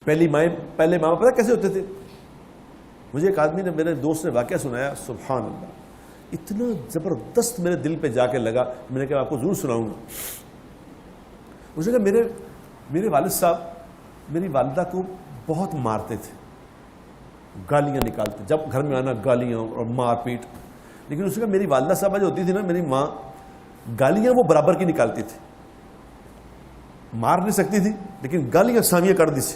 پہلے ماں باپ پتہ کیسے ہوتے تھے؟ مجھے ایک آدمی نے، میرے دوست نے واقعہ سنایا، سبحان اللہ، اتنا زبردست میرے دل پہ جا کے لگا، میں نے کہا آپ کو ضرور سناؤں گا. اس نے کہا میرے والد صاحب میری والدہ کو بہت مارتے تھے، گالیاں نکالتے، جب گھر میں آنا گالیاں اور مار پیٹ. لیکن اس نے کہا میری والدہ صاحبہ جو ہوتی تھی نا، میری ماں، گالیاں وہ برابر کی نکالتی تھی، مار نہیں سکتی تھی لیکن گالیاں سامیاں کر دی تھی،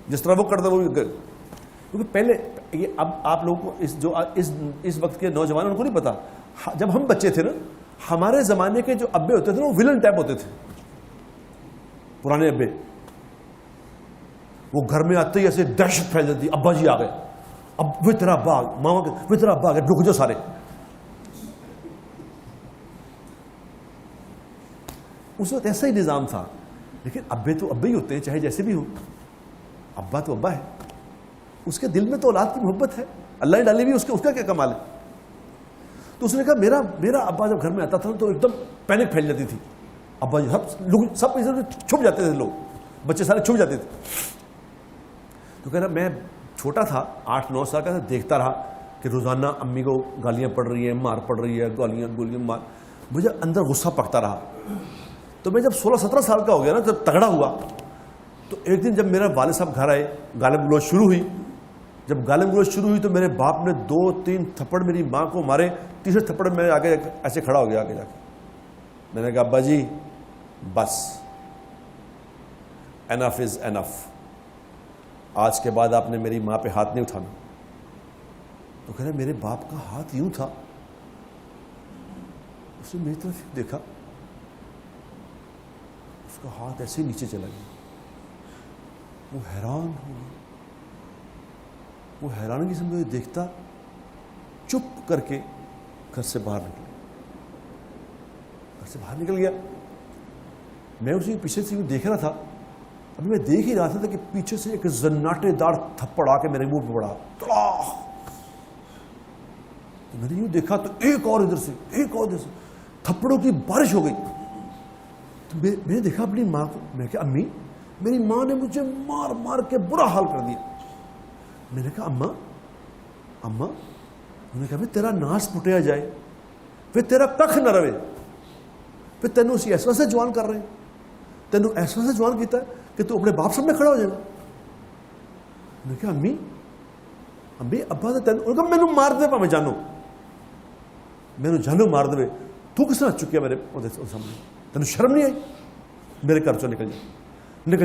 جس طرح وہ کرتا وہ. کیونکہ پہلے یہ، اب آپ لوگوں کو اس وقت کے نوجوانوں کو نہیں پتا، جب ہم بچے تھے نا، ہمارے زمانے کے جو ابے ہوتے تھے نا، وہ ولن ٹائپ ہوتے تھے. پرانے ابے، وہ گھر میں آتے ہی ایسے دہشت پھیل جاتی، ابا جی آ گئے، اب وہ تیرا ابا، ماما کے وہ تیرا ابا آ گئے، رک جاؤ سارے. اس وقت ایسا ہی نظام تھا. لیکن ابے تو ابے ہی ہوتے ہیں، چاہے جیسے بھی ہو، ابا تو ابا ہے، اس کے دل میں تو اولاد کی محبت ہے، اللہ نے ڈالی بھی، اس کا کیا کمال ہے. تو اس نے کہا میرا ابا جب گھر میں آتا تھا تو ایک دم پینک پھیل جاتی تھی، ابا جی سب چھپ جاتے تھے، لوگ بچے سارے چھپ جاتے تھے. تو کہہ رہا میں چھوٹا تھا، 8-9 سال کا تھا، دیکھتا رہا کہ روزانہ امی کو گالیاں پڑ رہی ہیں، مار پڑ رہی ہے، گولیاں مار. مجھے اندر غصہ پکتا رہا. تو میں جب 16-17 سال کا ہو گیا نا، جب تگڑا ہوا، تو ایک دن جب میرا والد صاحب گھر آئے، گالی گلوچ شروع ہوئی. جب گالی گلوچ شروع ہوئی تو میرے باپ نے 2-3 تھپڑ میری ماں کو مارے. تیسرے تھپڑ میں آگے ایسے کھڑا ہو گیا، آگے جا کے میں نے کہا ابا جی بس، انف از انف، آج کے بعد آپ نے میری ماں پہ ہاتھ نہیں اٹھانا. تو کہہ رہے میرے باپ کا ہاتھ یوں تھا، اس نے میری طرف دیکھا، اس کا ہاتھ ایسے ہی نیچے چلا گیا. وہ حیران ہو گیا، وہ حیرانگی سے مجھے دیکھتا، چپ کر کے گھر سے باہر نکل گیا. میں اسی پیچھے سے دیکھ رہا تھا. ابھی میں دیکھ ہی رہا تھا کہ پیچھے سے ایک زناٹے دار تھپڑ آ کے میرے منہ پہ پڑا. تو میں نے یوں دیکھا تو ایک اور ادھر سے تھپڑوں کی بارش ہو گئی. تو میں نے دیکھا اپنی ماں کو. میں کہا امی، میری ماں نے مجھے مار مار کے برا حال کر دیا. میں نے کہا اماں، انہوں نے کہا تیرا ناس پٹیا جائے، پھر تیرا کخ نہ رہے، پھر تینوں اسی ایسا سے جوان کر رہے ہیں، تینوں ایسا سے جوان کیتا ہے کہ تو اپنے باپ سامنے کھڑا ہو جائے گا. میں نے کہا امی ابا تو تینوں، انہوں نے کہا مینوں مار دے پا میں جانو مار دے، تو کس طرح چکیا میرے سامنے، تینوں شرم نہیں آئی؟ میرے گھر چوں نکل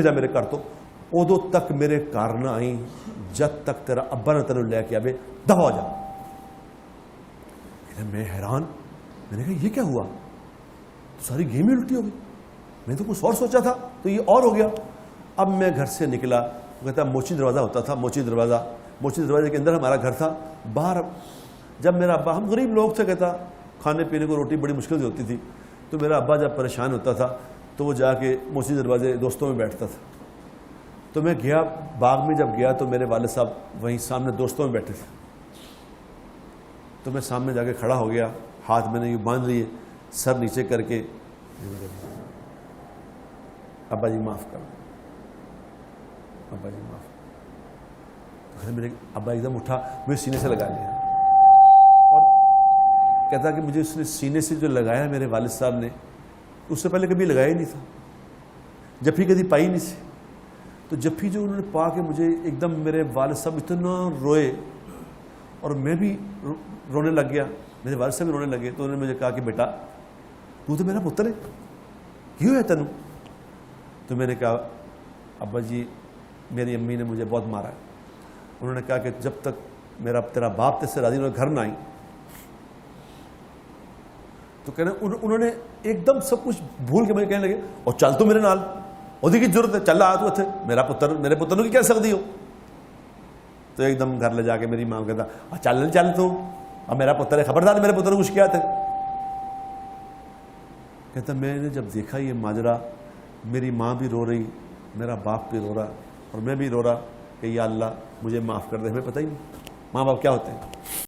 جا میرے گھر تو. ادو تک میرے گھر نہ آئی جب تک تیرا ابا نے تینوں لے کے آئے، دفع ہو جا. میں حیران، میں نے کہا یہ کیا ہوا؟ تو ساری گیم ہی الٹی ہو گئی. میں تو کچھ اور سوچا تھا تو یہ اور ہو گیا. اب میں گھر سے نکلا، وہ کہتا موچی دروازہ ہوتا تھا، موچی دروازے کے اندر ہمارا گھر تھا. باہر جب میرا ابا، ہم غریب لوگ تھے، کہتا کھانے پینے کو روٹی بڑی مشکل سے ہوتی تھی، تو میرا ابا جب پریشان ہوتا تھا تو وہ جا کے موچی دروازے دوستوں میں بیٹھتا تھا. تو میں گیا باغ میں، جب گیا تو میرے والد صاحب وہیں سامنے دوستوں میں بیٹھے تھے. تو میں سامنے جا کے کھڑا ہو گیا، ہاتھ میں نے یہ باندھ لیے، سر نیچے کر کے ابا جی معاف کر، ابا جی معاف. میرے ابا ایک دم اٹھا، مجھے سینے سے لگا لیا اور کہتا کہ مجھے اس نے سینے سے جو لگایا میرے والد صاحب نے، اس سے پہلے کبھی لگایا ہی نہیں تھا، جفی کبھی پائی نہیں تھی. تو جفی جو انہوں نے پا کے مجھے ایک دم، میرے والد صاحب اتنا روئے اور میں بھی رونے لگ گیا، میرے والد صاحب بھی رونے لگے. تو انہوں نے مجھے کہا کہ بیٹا تو میرا پتر ہے، کیوں ہے تینوں؟ تو میں نے کہا ابا جی میری امی نے مجھے بہت مارا ہے. انہوں نے کہا کہ جب تک تیرا باپ تجھ سے راضی نہ گھر نہ آئی. تو کہنا انہوں نے ایک دم سب کچھ بھول کے مجھے کہنے لگے اور چل تو میرے نال، وہ کی ضرورت ہے، چل رہا تو اتنے میرے پتر کی کہہ سکتی ہو. تو ایک دم گھر لے جا کے میری ماں کہتا چل تو، اب میرا پتر ہے، خبردار میرے پتر کو کچھ کیا تھا. کہتا میں نے جب دیکھا یہ ماجرا، میری ماں بھی رو رہی، میرا باپ بھی رو رہا اور میں بھی رو رہا کہ یا اللہ مجھے معاف کر دے. ہمیں پتہ ہی نہیں ماں باپ کیا ہوتے ہیں.